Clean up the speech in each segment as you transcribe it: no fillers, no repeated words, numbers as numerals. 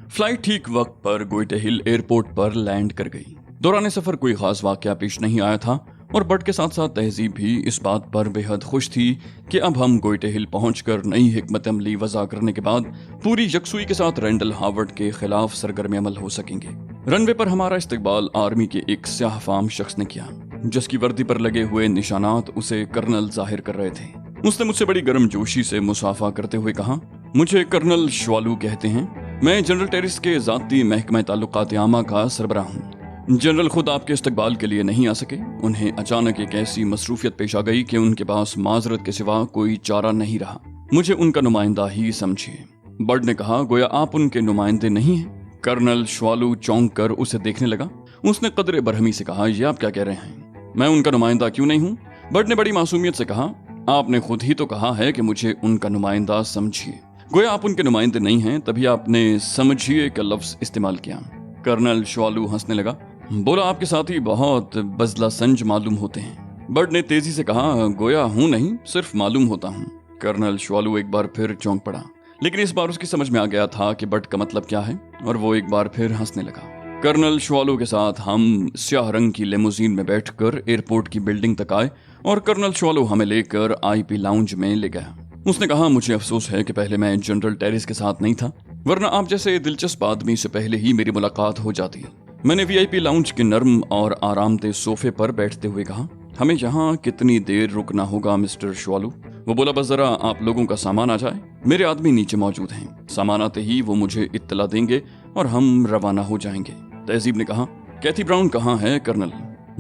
Flight ठीक वक्त पर गोइटे हिल एयरपोर्ट पर लैंड कर गई। दौरान सफर कोई खास वाकया पेश नहीं आया था और बट के साथ साथ तहजीब भी इस बात पर बेहद खुश थी कि अब हम गोइटे हिल पहुंचकर नई हिकमत अमली वज़ा करने के बाद पूरी यकसुई के साथ रैंडल हावर्ड के खिलाफ सरगर्म अमल हो सकेंगे। रनवे पर हमारा इस्तकबाल आर्मी के एक स्याह फाम शख्स ने किया, जिसकी वर्दी पर लगे हुए निशानात उसे कर्नल जाहिर कर रहे थे। उसने मुझसे बड़ी गर्मजोशी से मुसाफा करते हुए कहा, मुझे कर्नल श्वालू कहते हैं, मैं जनरल टेरिस के ज़ाती महकमा ताल्लुकात आमा का सरबराह हूँ। जनरल खुद आपके इस्तकबाल के लिए नहीं आ सके। उन्हें अचानक एक ऐसी मसरूफियत पेश आ गई कि उनके पास माजरत के सिवा कोई चारा नहीं रहा। मुझे उनका नुमाइंदा ही समझिए। बर्ड ने कहा, गोया आप उनके नुमाइंदे नहीं हैं। कर्नल श्वालू चौंक कर उसे देखने लगा। उसने कदरे बरहमी से कहा, यह आप क्या कह रहे हैं? मैं उनका नुमाइंदा क्यों नहीं हूँ? बर्ड ने बड़ी मासूमियत से कहा, आपने खुद ही तो कहा है कि मुझे उनका नुमाइंदा समझिए। गोया आप उनके नुमाइंदे नहीं हैं, तभी आपने समझिए का लफ्ज इस्तेमाल किया। कर्नल श्वालू हंसने लगा, बोला, आपके साथी बहुत बजला संज मालूम होते हैं। बर्ड ने तेजी से कहा, गोया हूं नहीं, सिर्फ मालूम होता हूं। कर्नल श्वालू एक बार फिर चौंक पड़ा, लेकिन इस बार उसकी समझ में आ गया था कि बर्ड का मतलब क्या है और वो एक बार फिर हंसने लगा। कर्नल श्वालू के साथ हम स्याह रंग की लिमोजीन में बैठकर एयरपोर्ट की बिल्डिंग तक आए और कर्नल श्वालू हमें लेकर आईपी लाउंज में ले गया। उसने कहा, मुझे अफसोस है कि पहले मैं जनरल टेरिस के साथ नहीं था, वरना आप जैसे दिलचस्प आदमी से पहले ही मेरी मुलाकात हो जाती। मैंने वीआईपी लाउंज के नर्म और आरामदेह सोफे पर बैठते हुए कहा, हमें यहाँ कितनी देर रुकना होगा मिस्टर श्वालू? वो बोला, बस जरा आप लोगों का सामान आ जाए, मेरे आदमी नीचे मौजूद हैं। सामान आते ही वो मुझे इत्तला देंगे और हम रवाना हो जाएंगे। तहजीब ने कहा, कैथी ब्राउन कहाँ है कर्नल?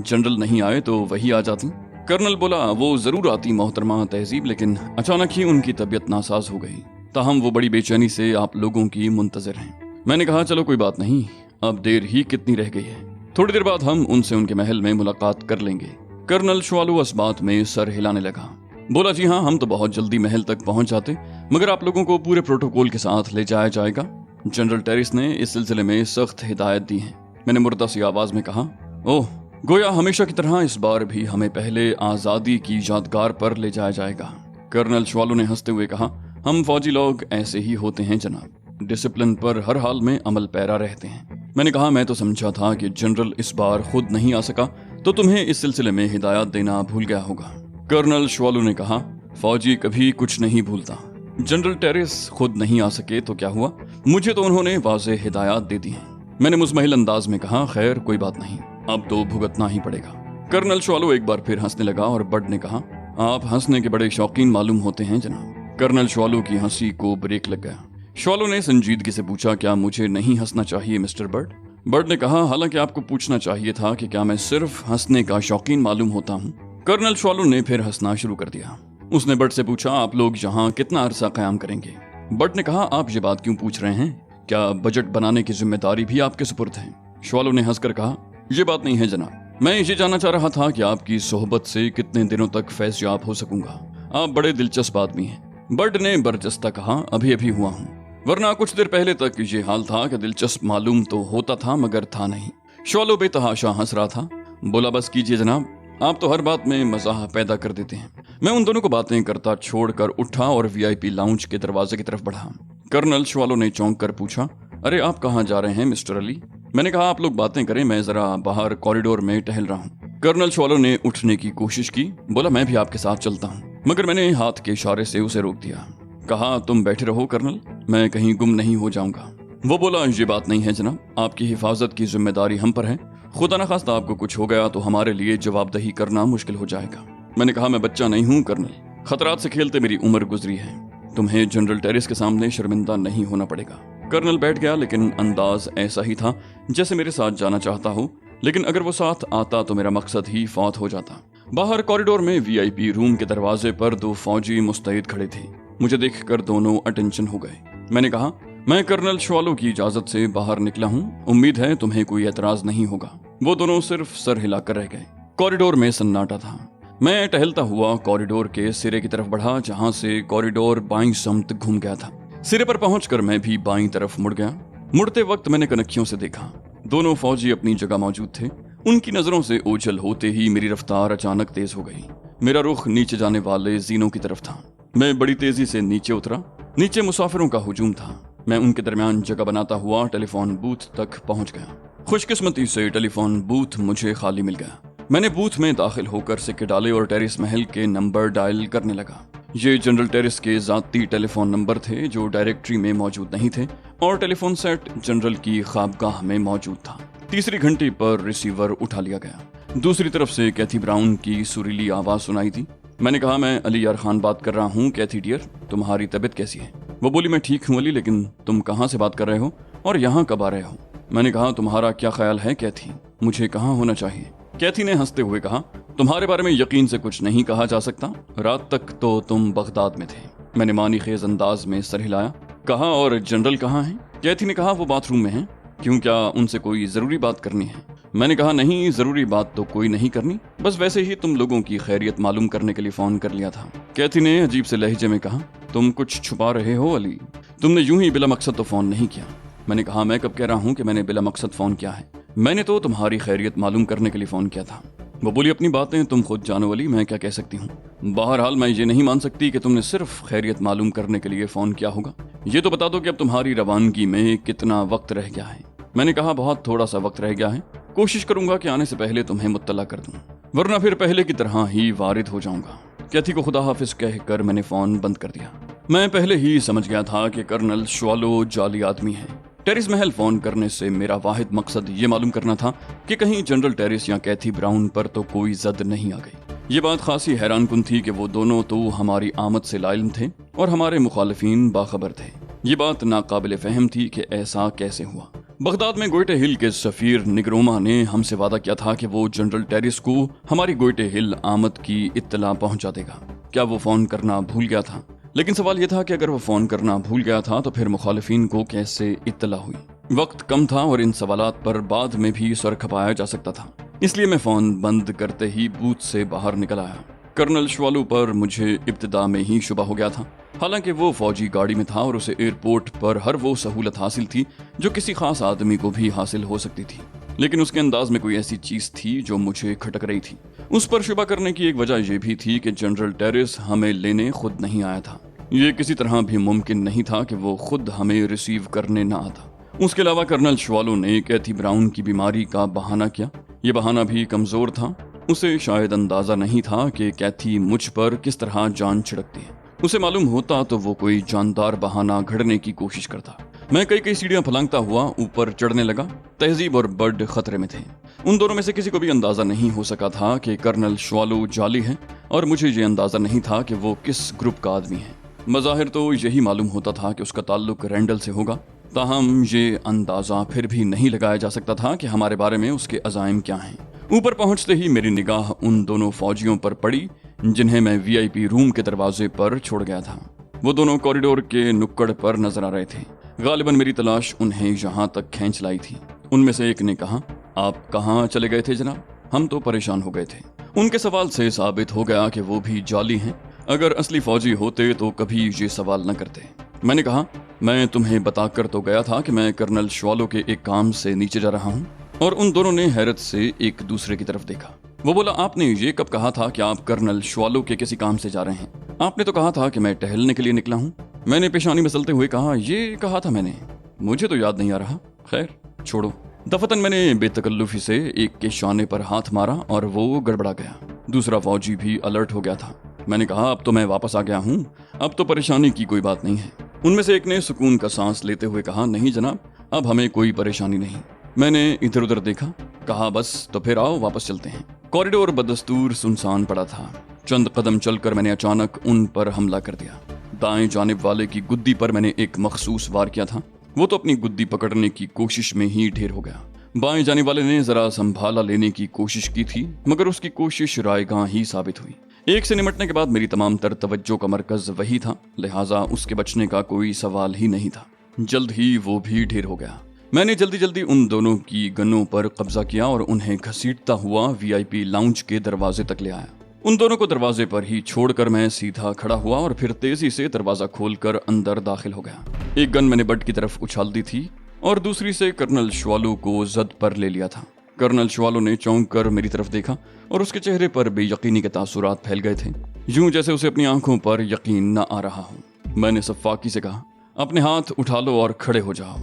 जनरल नहीं आए तो वही आ जाती। कर्नल बोला, वो जरूर आती मोहतरमा तहजीब, लेकिन अचानक ही उनकी तबीयत नासाज हो गई। ताहम वो बड़ी बेचैनी से आप लोगों की मुंतजर हैं। मैंने कहा, चलो कोई बात नहीं, अब देर ही कितनी रह गई है, थोड़ी देर बाद हम उनसे उनके महल में मुलाकात कर लेंगे। कर्नल श्वालू इस बात में सर हिलाने लगा। बोला, जी हाँ, हम तो बहुत जल्दी महल तक पहुंच जाते, मगर आप लोगों को पूरे प्रोटोकॉल के साथ ले जाया जाएगा। जनरल टेरिस ने इस सिलसिले में सख्त हिदायत दी है। मैंने मुर्दा सी आवाज में कहा, ओह, गोया हमेशा की तरह इस बार भी हमें पहले आजादी की यादगार पर ले जाया जाएगा। कर्नल श्वालू ने हंसते हुए कहा, हम फौजी लोग ऐसे ही होते हैं जनाब, डिसिप्लिन पर हर हाल में अमल पैरा रहते हैं। मैंने कहा, मैं तो समझा था कि जनरल इस बार खुद नहीं आ सका तो तुम्हें इस सिलसिले में हिदायत देना भूल गया होगा। कर्नल श्वालू ने कहा, फौजी कभी कुछ नहीं भूलता। जनरल टेरिस खुद नहीं आ सके तो क्या हुआ, मुझे तो उन्होंने वाज़ेह हिदायत दे दी हैं। मैंने मुज़महिल अंदाज में कहा, खैर कोई बात नहीं, अब तो भुगतना ही पड़ेगा। कर्नल श्वालू एक बार फिर हंसने लगा और बर्ड ने कहा, आप हंसने के बड़े शौकीन मालूम होते हैं जनाब। कर्नल श्वालू की हंसी को ब्रेक लग गया। श्वालू ने संजीदगी से पूछा, क्या मुझे नहीं हंसना चाहिए मिस्टर बर्ड? बर्ड ने कहा, हालांकि आपको पूछना चाहिए था कि क्या मैं सिर्फ हंसने का शौकीन मालूम होता हूँ। कर्नल श्वालू ने फिर हंसना शुरू कर दिया। उसने बर्ड से पूछा, आप लोग यहाँ कितना अरसा कायम करेंगे? बर्ड ने कहा, आप ये बात क्यों पूछ रहे हैं? क्या बजट बनाने की जिम्मेदारी भी आपके सुपुर्द है? श्वालू ने हंसकर कहा, ये बात नहीं है जनाब, मैं ये जानना चाह रहा था कि आपकी सोहबत से कितने दिनों तक फैज़याब हो सकूंगा। आप बड़े दिलचस्प आदमी हैं। बर्ड ने बरजस्ता कहा, अभी अभी हुआ हूँ, वरना कुछ देर पहले तक ये हाल था कि दिलचस्प मालूम तो होता था मगर था नहीं। श्वालू बेतहाशा हंस रहा था। बोला, बस कीजिए जनाब, आप तो हर बात में मज़ाह पैदा कर देते हैं। मैं उन दोनों को बातें करता छोड़कर उठा और वीआईपी लाउंज के दरवाजे की तरफ बढ़ा। कर्नल श्वालू ने चौंक कर पूछा, अरे आप कहाँ जा रहे हैं मिस्टर अली? मैंने कहा, आप लोग बातें करें, मैं जरा बाहर कॉरिडोर में टहल रहा हूँ। कर्नल श्वालू ने उठने की कोशिश की। बोला, मैं भी आपके साथ चलता हूँ, मगर मैंने हाथ के इशारे से उसे रोक दिया। कहा, तुम बैठे रहो कर्नल, मैं कहीं गुम नहीं हो जाऊंगा। वो बोला, ये बात नहीं है जनाब, आपकी हिफाजत की जिम्मेदारी हम पर है। खुदा न खास्ता आपको कुछ हो गया तो हमारे लिए जवाबदही करना मुश्किल हो जाएगा। मैंने कहा, मैं बच्चा नहीं हूँ कर्नल, खतरात से खेलते मेरी उम्र गुजरी है। तुम्हें जनरल टेरिस के सामने शर्मिंदा नहीं होना पड़ेगा। कर्नल बैठ गया, लेकिन अंदाज ऐसा ही था जैसे मेरे साथ जाना चाहता हो, लेकिन अगर वो साथ आता तो मेरा मकसद ही फौत हो जाता। बाहर कॉरिडोर में वीआईपी रूम के दरवाजे पर दो फौजी मुस्तैद खड़े थे। मुझे देखकर दोनों अटेंशन हो गए। मैंने कहा, मैं कर्नल श्वालू की इजाजत से बाहर निकला हूँ, उम्मीद है तुम्हें कोई एतराज नहीं होगा। वो दोनों सिर्फ सर हिलाकर रह गए। कॉरिडोर में सन्नाटा था। मैं टहलता हुआ कॉरिडोर के सिरे की तरफ बढ़ा, जहाँ से कॉरिडोर बाईं समत घूम गया था। सिरे पर पहुंचकर मैं भी बाईं तरफ मुड़ गया। मुड़ते वक्त मैंने कनखियों से देखा, दोनों फौजी अपनी जगह मौजूद थे। उनकी नजरों से ओझल होते ही मेरी रफ्तार अचानक तेज हो गई। मेरा रुख नीचे जाने वाले जीनों की तरफ था। मैं बड़ी तेजी से नीचे उतरा। नीचे मुसाफिरों का हुजूम था। मैं उनके दरमियान जगह बनाता हुआ टेलीफोन बूथ तक पहुंच गया। खुशकिस्मती से टेलीफोन बूथ मुझे खाली मिल गया। मैंने बूथ में दाखिल होकर सिक्के डाले और टेरिस महल के नंबर डायल करने लगा। ये जनरल टेरिस के ज़ाती टेलीफोन नंबर थे जो डायरेक्टरी में मौजूद नहीं थे और टेलीफोन सेट जनरल की ख्वाबगाह में मौजूद था। तीसरी घंटी पर रिसीवर उठा लिया गया। दूसरी तरफ से कैथी ब्राउन की सुरीली आवाज़ सुनाई दी। मैंने कहा, मैं अली यार खान बात कर रहा हूँ। कैथी डियर, तुम्हारी तबीयत कैसी है? वो बोली, मैं ठीक हूँ अली, लेकिन तुम कहाँ से बात कर रहे हो और यहाँ कब आ रहे हो? मैंने कहा, तुम्हारा क्या ख्याल है कैथी, मुझे कहाँ होना चाहिए? कैथी ने हंसते हुए कहा, तुम्हारे बारे में यकीन से कुछ नहीं कहा जा सकता। रात तक तो तुम बगदाद में थे। मैंने मानी खेज अंदाज में सर हिलाया। कहा, और जनरल कहाँ हैं? कैथी ने कहा, वो बाथरूम में हैं। क्यों, क्या उनसे कोई जरूरी बात करनी है? मैंने कहा, नहीं, जरूरी बात तो कोई नहीं करनी, बस वैसे ही तुम लोगों की खैरियत मालूम करने के लिए फोन कर लिया था। कैथी ने अजीब से लहजे में कहा, तुम कुछ छुपा रहे हो अली, तुमने यूं ही बिला मकसद तो फोन नहीं किया। मैंने कहा, मैं कब कह रहा हूँ कि मैंने बिला मकसद फोन किया है? मैंने तो तुम्हारी खैरियत मालूम करने के लिए फोन किया था। वो बोली, अपनी बातें तुम खुद जानो अली, मैं क्या कह सकती हूँ। बहरहाल मैं ये नहीं मान सकती कि तुमने सिर्फ खैरियत मालूम करने के लिए फोन किया होगा। ये तो बता दो कि अब तुम्हारी रवानगी में कितना वक्त रह गया है? मैंने कहा, बहुत थोड़ा सा वक्त रह गया है। कोशिश करूंगा कि आने से पहले तुम्हें मुत्तला कर दूं, वरना फिर पहले की तरह ही वारिद हो जाऊंगा। कैथी को खुदा हाफिज कहकर मैंने फोन बंद कर दिया। मैं पहले ही समझ गया था कि कर्नल श्वालो जाली आदमी है। टेरिस महल फोन करने से मेरा वाहिद मकसद ये मालूम करना था कि कहीं जनरल टेरिस या कैथी ब्राउन पर तो कोई जद नहीं आ गई। ये बात खासी हैरानकुन थी कि वो दोनों तो हमारी आमद से लाइल थे और हमारे मुखालिफिन बाखबर थे। ये बात नाकाबिल फहम थी कि ऐसा कैसे हुआ। बगदाद में गोइटे हिल के सफीर निगरोमा ने हमसे वादा किया था कि वो जनरल टेरिस को हमारी गोइटे हिल आमद की इत्तला पहुंचा देगा। क्या वो फोन करना भूल गया था? लेकिन सवाल यह था कि अगर वो फोन करना भूल गया था तो फिर मुखालिफिन को कैसे इत्तला हुई? वक्त कम था और इन सवालात पर बाद में भी सर खपाया जा सकता था, इसलिए मैं फोन बंद करते ही बूथ से बाहर निकल आया। कर्नल श्वालू पर मुझे इब्तिदा में ही शुबा हो गया था। हालांकि वो फौजी गाड़ी में था और उसे एयरपोर्ट पर हर वो सहूलत हासिल थी जो किसी खास आदमी को भी हासिल हो सकती थी, लेकिन उसके अंदाज में कोई ऐसी चीज थी जो मुझे खटक रही थी। उस पर शुबा करने की एक वजह यह भी थी कि जनरल टेरिस हमें लेने खुद नहीं आया था। ये किसी तरह भी मुमकिन नहीं था कि वो खुद हमें रिसीव करने ना आता। उसके अलावा कर्नल श्वालो ने कैथी ब्राउन की बीमारी का बहाना किया। ये बहाना भी कमजोर था। उसे शायद अंदाजा नहीं था कि कैथी मुझ पर किस तरह जान छिड़कती है। उसे मालूम होता तो वो कोई जानदार बहाना घड़ने की कोशिश करता। मैं कई सीढ़ियां फलांगता हुआ ऊपर चढ़ने लगा। तहजीब और बर्ड खतरे में थे। उन दोनों में से किसी को भी अंदाजा नहीं हो सका था कि कर्नल श्वालो जाली है, और मुझे ये अंदाजा नहीं था कि वो किस ग्रुप का आदमी है। मज़ाहिर तो यही मालूम होता था कि उसका ताल्लुक रैंडल से होगा, ताहम ये अंदाजा फिर भी नहीं लगाया जा सकता था कि हमारे बारे में उसके अज़ाइम क्या हैं। ऊपर पहुंचते ही मेरी निगाह उन दोनों फौजियों पर पड़ी जिन्हें मैं वीआईपी रूम के दरवाजे पर छोड़ गया था। वो दोनों कॉरिडोर के नुक्कड़ पर नजर आ रहे थे। गालिबन मेरी तलाश उन्हें यहाँ तक खींच लाई थी। उनमें से एक ने कहा, आप कहाँ चले गए थे जनाब? हम तो परेशान हो गए थे। उनके सवाल से साबित हो गया कि वो भी जाली हैं। अगर असली फौजी होते तो कभी ये सवाल न करते। मैंने कहा, मैं तुम्हें बताकर तो गया था कि मैं कर्नल श्वालो के एक काम से नीचे जा रहा हूँ। और उन दोनों ने हैरत से एक दूसरे की तरफ देखा। वो बोला, आपने ये कब कहा था कि आप कर्नल श्वालो के किसी काम से जा रहे हैं? आपने तो कहा था कि मैं टहलने के लिए निकला हूँ। मैंने पेशानी मसलते हुए कहा, ये कहा था मैंने, मुझे तो याद नहीं आ रहा। खैर छोड़ो। दफतन मैंने बेतकल्लुफी से एक के शाने पर हाथ मारा और वो गड़बड़ा गया। दूसरा फौजी भी अलर्ट हो गया था। मैंने कहा, अब तो मैं वापस आ गया हूँ, अब तो परेशानी की कोई बात नहीं है। उनमें से एक ने सुकून का सांस लेते हुए कहा, नहीं जनाब, अब हमें कोई परेशानी नहीं। मैंने इधर उधर देखा, कहा, बस तो फिर आओ वापस चलते हैं। कॉरिडोर बदस्तूर सुनसान पड़ा था। चंद कदम चलकर मैंने अचानक उन पर हमला कर दिया। दाएं जानिब वाले की गुद्दी पर मैंने एक मखसूस वार किया था। वो तो अपनी गुद्दी पकड़ने की कोशिश में ही ढेर हो गया। बाएं जानिब वाले ने जरा संभाला लेने की कोशिश की थी, मगर उसकी कोशिश रायगां ही साबित हुई। एक से निमटने के बाद मेरी तमाम तर तवज्जो का मरकज वही था, लिहाजा उसके बचने का कोई सवाल ही नहीं था। जल्द ही वो भी ढेर हो गया। मैंने जल्दी जल्दी उन दोनों की गनों पर कब्जा किया और उन्हें घसीटता हुआ वीआईपी लाउंज के दरवाजे तक ले आया। उन दोनों को दरवाजे पर ही छोड़कर मैं सीधा खड़ा हुआ और फिर तेजी से दरवाजा खोलकर अंदर दाखिल हो गया। एक गन मैंने बट की तरफ उछाल दी थी और दूसरी से कर्नल श्वालो को जद पर ले लिया था। कर्नल श्वालो ने चौंक कर मेरी तरफ देखा और उसके चेहरे पर बेयकीनी के तासुरात फैल गए थे, यूं जैसे उसे अपनी आंखों पर यकीन न आ रहा हो। मैंने सफ़ाकी से कहा, اپنے ہاتھ اٹھا لو اور کھڑے ہو جاؤ۔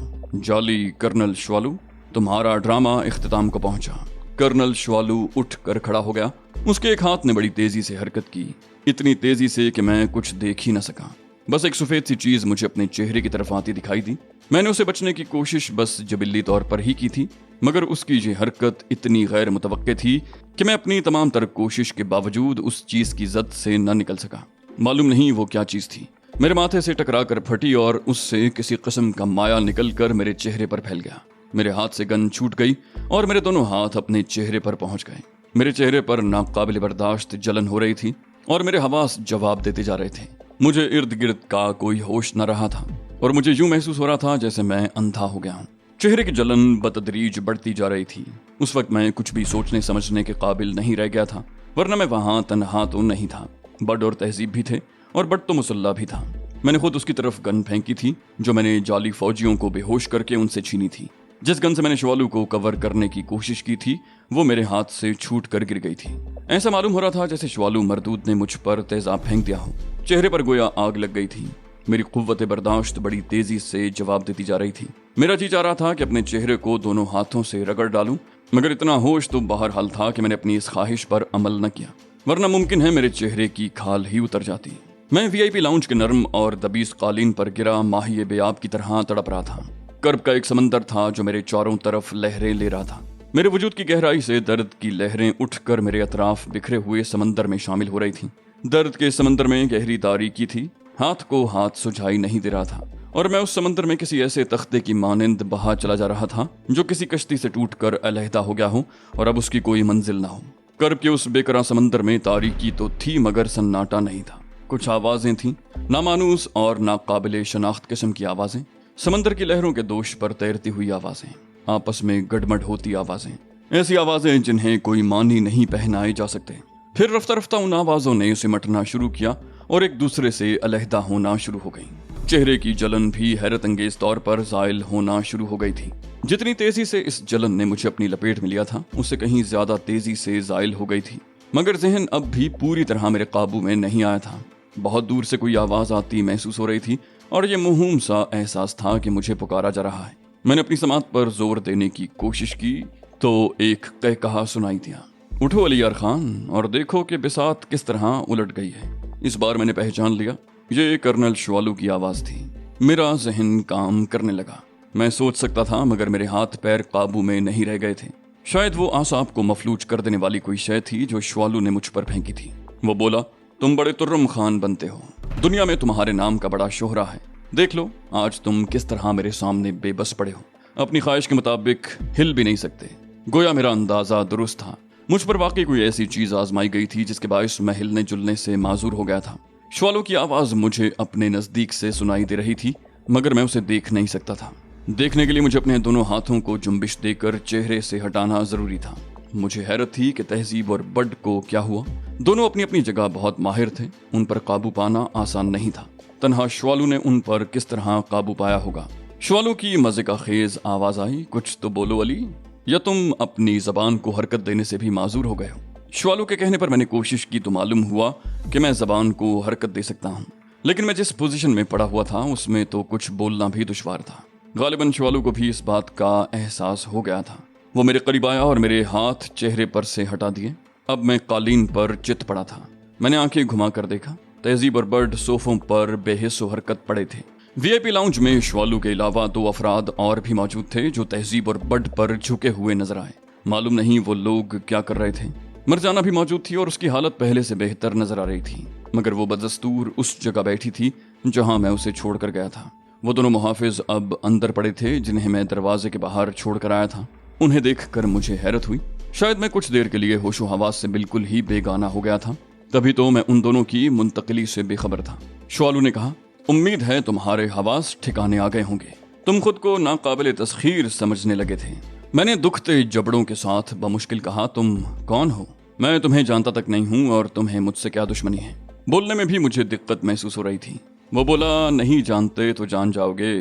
جالی کرنل شوالو، تمہارا ڈرامہ اختتام کو پہنچا۔ کرنل شوالو اٹھ کر کھڑا ہو گیا۔ اس کے ایک ہاتھ نے بڑی تیزی سے حرکت کی، اتنی تیزی سے کہ میں کچھ دیکھ ہی نہ سکا۔ بس ایک سفید سی چیز مجھے اپنے چہرے کی طرف آتی دکھائی دی۔ میں نے اسے بچنے کی کوشش بس جبلی طور پر ہی کی تھی، مگر اس کی یہ حرکت اتنی غیر متوقع تھی کہ میں اپنی تمام تر کوشش کے باوجود اس چیز کی زد سے نہ نکل سکا۔ معلوم نہیں وہ کیا چیز تھی، میرے ماتھے سے ٹکرا کر پھٹی اور اس سے کسی قسم کا مایا نکل کر میرے چہرے پر پھیل گیا۔ میرے ہاتھ سے گن چھوٹ گئی اور میرے دونوں ہاتھ اپنے چہرے پر پہنچ گئے۔ میرے چہرے پر ناقابل برداشت جلن ہو رہی تھی اور میرے حواس جواب دیتے جا رہے تھے۔ مجھے ارد گرد کا کوئی ہوش نہ رہا تھا اور مجھے یوں محسوس ہو رہا تھا جیسے میں اندھا ہو گیا ہوں۔ چہرے کی جلن بتدریج بڑھتی جا رہی تھی۔ اس وقت میں کچھ بھی سوچنے سمجھنے کے قابل نہیں رہ گیا تھا، ورنہ میں وہاں تنہا تو نہیں تھا۔ بڈ اور تہذیب بھی تھے اور بڈ تو مسلح بھی تھا۔ میں نے خود اس کی طرف گن پھینکی تھی جو میں نے جعلی فوجیوں کو بے ہوش کر کے ان سے چھینی تھی۔ جس گن سے میں نے شوالو کو کور کرنے کی کوشش کی تھی وہ میرے ہاتھ سے چھوٹ کر گر گئی تھی۔ ایسا معلوم ہو رہا تھا جیسے شوالو مردود نے مجھ پر تیزاب پھینک دیا ہو۔ چہرے پر گویا آگ لگ گئی تھی۔ میری قوت برداشت بڑی تیزی سے جواب دیتی جا رہی تھی۔ میرا جی چاہ رہا تھا کہ اپنے چہرے کو دونوں ہاتھوں سے رگڑ ڈالوں، مگر اتنا ہوش تو بہرحال تھا کہ میں نے اپنی اس خواہش پر عمل نہ کیا، ورنہ ممکن ہے میرے چہرے کی کھال ہی اتر جاتی۔ میں وی آئی پی لاؤنج کے نرم اور دبیس قالین پر گرا ماہی بے آب کی طرح تڑپ رہا تھا۔ کرب کا ایک سمندر تھا جو میرے چاروں طرف لہریں لے رہا تھا۔ میرے وجود کی گہرائی سے درد کی لہریں اٹھ کر میرے اطراف بکھرے ہوئے سمندر میں شامل ہو رہی تھیں۔ درد کے سمندر میں گہری تاریکی تھی، ہاتھ کو ہاتھ سجھائی نہیں دے رہا تھا، اور میں اس سمندر میں کسی ایسے تختے کی مانند بہا چلا جا رہا تھا جو کسی کشتی سے ٹوٹ کر علیحدہ ہو گیا ہو اور اب اس کی کوئی منزل نہ ہو۔ کرب کے اس بے قرار سمندر میں تاریکی تو تھی مگر سناٹا نہیں تھا۔ کچھ آوازیں تھیں، نامانوس اور ناقابل شناخت قسم کی آوازیں، سمندر کی لہروں کے دوش پر تیرتی ہوئی آوازیں، آپس میں گڑمڑ ہوتی آوازیں، ایسی آوازیں جنہیں کوئی معنی نہیں پہنائے جا سکتے۔ پھر رفتہ رفتہ ان آوازوں نے سمٹنا شروع کیا اور ایک دوسرے سے علیحدہ ہونا شروع ہو گئی۔ چہرے کی جلن بھی حیرت انگیز طور پر زائل ہونا شروع ہو گئی تھی۔ جتنی تیزی سے اس جلن نے مجھے اپنی لپیٹ میں لیا تھا اس سے کہیں زیادہ تیزی سے زائل ہو گئی تھی، مگر ذہن اب بھی پوری طرح میرے قابو میں نہیں آیا تھا۔ بہت دور سے کوئی آواز آتی محسوس ہو رہی تھی اور یہ موہوم سا احساس تھا کہ مجھے پکارا جا رہا ہے۔ میں نے اپنی سماعت پر زور دینے کی کوشش کی تو ایک قہقہا سنائی دیا، اٹھو علی یار خان اور دیکھو کہ بساط کس طرح الٹ گئی ہے۔ اس بار میں نے پہچان لیا، یہ کرنل شوالو کی آواز تھی۔ میرا ذہن کام کرنے لگا، میں سوچ سکتا تھا مگر میرے ہاتھ پیر قابو میں نہیں رہ گئے تھے۔ شاید وہ اعصاب کو مفلوج کر دینے والی کوئی شے تھی جو شوالو نے مجھ پر پھینکی تھی۔ وہ بولا، تم بڑے ترم خان بنتے ہو، دنیا میں تمہارے نام کا بڑا شہرہ ہے، دیکھ لو آج تم کس طرح میرے سامنے بے بس پڑے ہو، اپنی خواہش کے مطابق ہل بھی نہیں سکتے۔ گویا میرا اندازہ درست تھا، مجھ پر واقعی کوئی ایسی چیز آزمائی گئی تھی جس کے باعث میں ہلنے جلنے سے معذور ہو گیا تھا۔ شوالو کی آواز مجھے اپنے نزدیک سے سنائی دے رہی تھی مگر میں اسے دیکھ نہیں سکتا تھا۔ دیکھنے کے لیے مجھے اپنے دونوں ہاتھوں کو جنبش دے کر چہرے سے ہٹانا ضروری تھا۔ مجھے حیرت تھی کہ تہذیب اور بڈ کو کیا ہوا۔ دونوں اپنی اپنی جگہ بہت ماہر تھے، ان پر قابو پانا آسان نہیں تھا۔ تنہا شوالو نے ان پر کس طرح قابو پایا ہوگا۔ شوالو کی مزے کا خیز آواز آئی، کچھ تو بولو علی، یا تم اپنی زبان کو حرکت دینے سے بھی معذور ہو گئے ہو۔ شوالو کے کہنے پر میں نے کوشش کی تو معلوم ہوا کہ میں زبان کو حرکت دے سکتا ہوں، لیکن میں جس پوزیشن میں پڑا ہوا تھا اس میں تو کچھ بولنا بھی دشوار تھا۔ غالباً شوالو کو بھی اس بات کا احساس ہو گیا تھا۔ وہ میرے قریب آیا اور میرے ہاتھ چہرے پر سے ہٹا دیے۔ اب میں قالین پر چت پڑا تھا۔ میں نے آنکھیں گھما کر دیکھا، تہذیب اور برڈ صوفوں پر بے حس و حرکت پڑے تھے۔ وی آئی پی لاؤنج میں شوالو کے علاوہ 2 افراد اور بھی موجود تھے جو تہذیب اور برڈ پر جھکے ہوئے نظر آئے۔ معلوم نہیں وہ لوگ کیا کر رہے تھے۔ مرجانہ بھی موجود تھی اور اس کی حالت پہلے سے بہتر نظر آ رہی تھی، مگر وہ بدستور اس جگہ بیٹھی تھی جہاں میں اسے چھوڑ کر گیا تھا۔ وہ دونوں محافظ اب اندر پڑے تھے جنہیں میں دروازے کے باہر چھوڑ کر آیا تھا۔ انہیں دیکھ کر مجھے حیرت ہوئی، شاید میں کچھ دیر کے لیے ہوش و حواس سے بالکل ہی بے گانہ ہو گیا تھا، تبھی تو میں ان دونوں کی منتقلی سے بے خبر تھا۔ شوالو نے کہا، امید ہے تمہارے حواس ٹھکانے آ گئے ہوں گے، تم خود کو ناقابل تسخیر سمجھنے لگے تھے۔ میں نے دکھتے جبڑوں کے ساتھ بمشکل کہا، تم کون ہو؟ میں تمہیں جانتا تک نہیں ہوں اور تمہیں مجھ سے کیا دشمنی ہے؟ بولنے میں بھی مجھے دقت محسوس ہو رہی تھی۔ وہ بولا، نہیں جانتے تو جان جاؤ گے،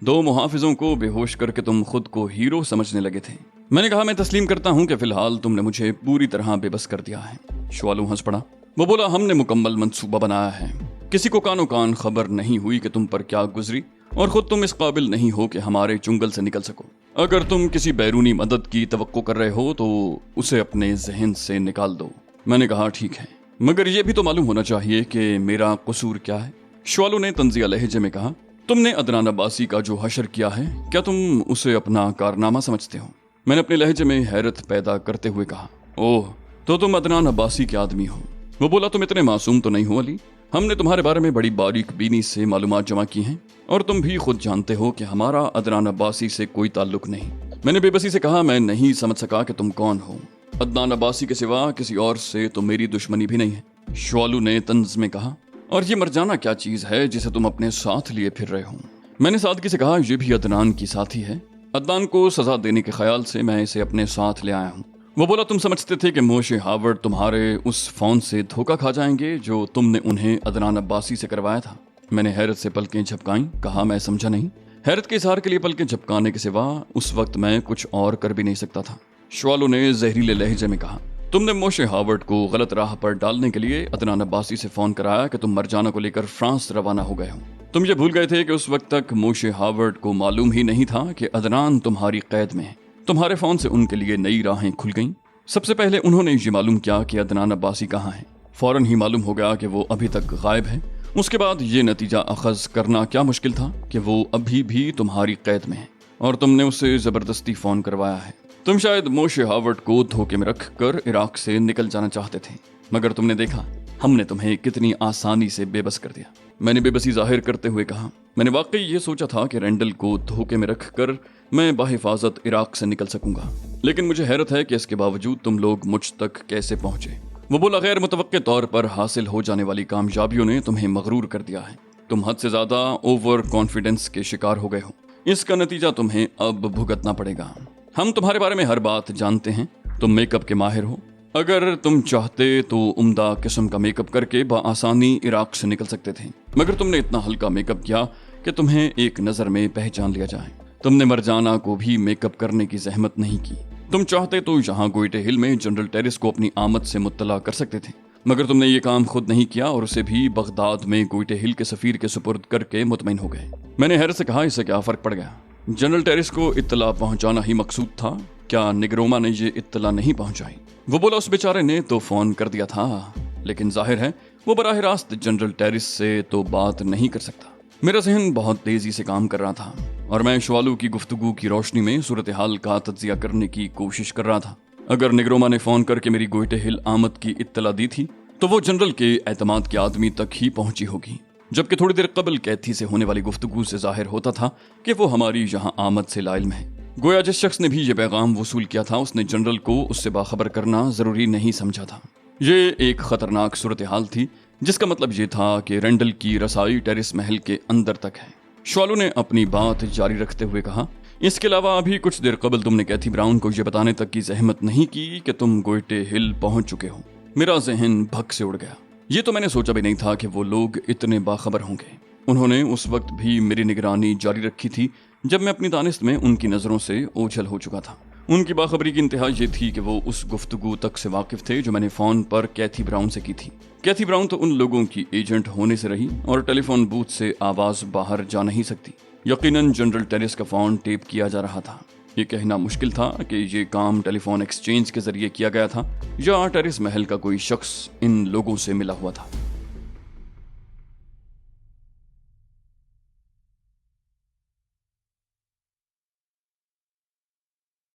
2 محافظوں کو بے ہوش کر کے تم خود کو ہیرو سمجھنے لگے تھے۔ میں نے کہا، میں تسلیم کرتا ہوں کہ فی الحال تم نے مجھے پوری طرح بے بس کر دیا ہے۔ شوالو ہنس پڑا۔ وہ بولا، ہم نے مکمل منصوبہ بنایا ہے، کسی کو کانوں کان خبر نہیں ہوئی کہ تم پر کیا گزری اور خود تم اس قابل نہیں ہو کہ ہمارے چنگل سے نکل سکو۔ اگر تم کسی بیرونی مدد کی توقع کر رہے ہو تو اسے اپنے ذہن سے نکال دو۔ میں نے کہا ٹھیک ہے، مگر یہ بھی تو معلوم ہونا چاہیے کہ میرا قصور کیا ہے۔ شوالو نے طنزیہ لہجے میں کہا، تم نے عدنان عباسی کا جو حشر کیا ہے، کیا تم اسے اپنا کارنامہ سمجھتے ہو؟ میں نے اپنے لہجے میں حیرت پیدا کرتے ہوئے کہا، اوہ تو تم عدنان عباسی کے آدمی ہو۔ وہ بولا، تم اتنے معصوم تو نہیں ہو علی، ہم نے تمہارے بارے میں بڑی باریک بینی سے معلومات جمع کی ہیں، اور تم بھی خود جانتے ہو کہ ہمارا عدنان عباسی سے کوئی تعلق نہیں۔ میں نے بے بسی سے کہا، میں نہیں سمجھ سکا کہ تم کون ہو۔ عدنان عباسی کے سوا کسی اور سے تو میری دشمنی بھی نہیں ہے، شوالو نے طنز میں کہا، اور یہ مرجانہ کیا چیز ہے جسے تم اپنے ساتھ لیے پھر رہے ہو؟ میں نے سادگی سے کہا، یہ بھی عدنان کی ساتھی ہے، عدنان کو سزا دینے کے خیال سے میں اسے اپنے ساتھ لے آیا ہوں۔ وہ بولا، تم سمجھتے تھے کہ موشے ہاورڈ تمہارے اس فون سے دھوکہ کھا جائیں گے جو تم نے انہیں عدنان عباسی سے کروایا تھا؟ میں نے حیرت سے پلکیں جھپکائیں، کہا میں سمجھا نہیں۔ حیرت کے اظہار کے لیے پلکیں جھپکانے کے سوا اس وقت میں کچھ اور کر بھی نہیں سکتا تھا۔ شوالو نے زہریلے لہجے میں کہا، تم نے موشے ہاورڈ کو غلط راہ پر ڈالنے کے لیے عدنان عباسی سے فون کرایا کہ تم مرجانہ کو لے کر فرانس روانہ ہو گئے ہو۔ تم یہ بھول گئے تھے کہ اس وقت تک موشے ہاورڈ کو معلوم ہی نہیں تھا کہ عدنان تمہاری قید میں ہے۔ تمہارے فون سے ان کے لیے نئی راہیں کھل گئیں۔ سب سے پہلے انہوں نے یہ معلوم کیا کہ عدنان عباسی کہاں ہے، فوراً ہی معلوم ہو گیا کہ وہ ابھی تک غائب ہے۔ اس کے بعد یہ نتیجہ اخذ کرنا کیا مشکل تھا کہ وہ ابھی بھی تمہاری قید میں ہے، اور تم نے اسے زبردستی فون کروایا ہے۔ تم شاید موشے ہاورڈ کو دھوکے میں رکھ کر عراق سے نکل جانا چاہتے تھے، مگر تم نے دیکھا ہم نے تمہیں کتنی آسانی سے بے بس کر دیا۔ میں نے بے بسی ظاہر کرتے ہوئے کہا، میں نے واقعی یہ سوچا تھا کہ رینڈل کو دھوکے میں رکھ کر میں بحفاظت عراق سے نکل سکوں گا، لیکن مجھے حیرت ہے کہ اس کے باوجود تم لوگ مجھ تک کیسے پہنچے۔ وہ بولا، غیر متوقع طور پر حاصل ہو جانے والی کامیابیوں نے تمہیں مغرور کر دیا ہے۔ تم حد سے زیادہ اوور کانفیڈنس کے شکار ہو گئے ہو، اس کا نتیجہ تمہیں اب بھگتنا پڑے گا۔ ہم تمہارے بارے میں ہر بات جانتے ہیں، تم میک اپ کے ماہر ہو، اگر تم چاہتے تو عمدہ قسم کا میک اپ کر کے بآسانی عراق سے نکل سکتے تھے، مگر تم نے اتنا ہلکا میک اپ کیا کہ تمہیں ایک نظر میں پہچان لیا جائے۔ تم نے مرجانہ کو بھی میک اپ کرنے کی زحمت نہیں کی۔ تم چاہتے تو یہاں گوئٹے ہل میں جنرل ٹیرس کو اپنی آمد سے مطلع کر سکتے تھے، مگر تم نے یہ کام خود نہیں کیا اور اسے بھی بغداد میں گوئٹے ہل کے سفیر کے سپرد کر کے مطمئن ہو گئے۔ میں نے حیرت سے کہا، اس سے کیا فرق پڑ گیا؟ جنرل ٹیرس کو اطلاع پہنچانا ہی مقصود تھا، کیا نگروما نے یہ اطلاع نہیں پہنچائی؟ وہ بولا، اس بیچارے نے تو فون کر دیا تھا، لیکن ظاہر ہے وہ براہ راست جنرل ٹیرس سے تو بات نہیں کر سکتا۔ میرا ذہن بہت تیزی سے کام کر رہا تھا اور میں شوالو کی گفتگو کی روشنی میں صورتحال کا تجزیہ کرنے کی کوشش کر رہا تھا۔ اگر نگروما نے فون کر کے میری گوئٹے ہل آمد کی اطلاع دی تھی تو وہ جنرل کے اعتماد کے آدمی تک ہی پہنچی ہوگی، جبکہ تھوڑی دیر قبل کیتھی سے ہونے والی گفتگو سے ظاہر ہوتا تھا کہ وہ ہماری یہاں آمد سے لا علم ہے۔ گویا جس شخص نے بھی یہ پیغام وصول کیا تھا اس نے جنرل کو اس سے باخبر کرنا ضروری نہیں سمجھا تھا۔ یہ ایک خطرناک صورتحال تھی جس کا مطلب یہ تھا کہ رینڈل کی رسائی ٹیرس محل کے اندر تک ہے۔ شوالو نے اپنی بات جاری رکھتے ہوئے کہا، اس کے علاوہ ابھی کچھ دیر قبل تم نے کیتھی براؤن کو یہ بتانے تک کی زحمت نہیں کی کہ تم گوئٹے ہل پہنچ چکے ہو۔ میرا ذہن بھگ سے اڑ گیا۔ یہ تو میں نے سوچا بھی نہیں تھا کہ وہ لوگ اتنے باخبر ہوں گے۔ انہوں نے اس وقت بھی میری نگرانی جاری رکھی تھی جب میں اپنی دانست میں ان کی نظروں سے اوجھل ہو چکا تھا۔ ان کی باخبری کی انتہا یہ تھی کہ وہ اس گفتگو تک سے واقف تھے جو میں نے فون پر کیتھی براؤن سے کی تھی۔ کیتھی براؤن تو ان لوگوں کی ایجنٹ ہونے سے رہی اور ٹیلی فون بوتھ سے آواز باہر جا نہیں سکتی۔ یقیناً جنرل ٹیرس کا فون ٹیپ کیا جا رہا تھا۔ یہ کہنا مشکل تھا کہ یہ کام ٹیلی فون ایکسچینج کے ذریعے کیا گیا تھا یا ٹیرس محل کا کوئی شخص ان لوگوں سے ملا ہوا تھا۔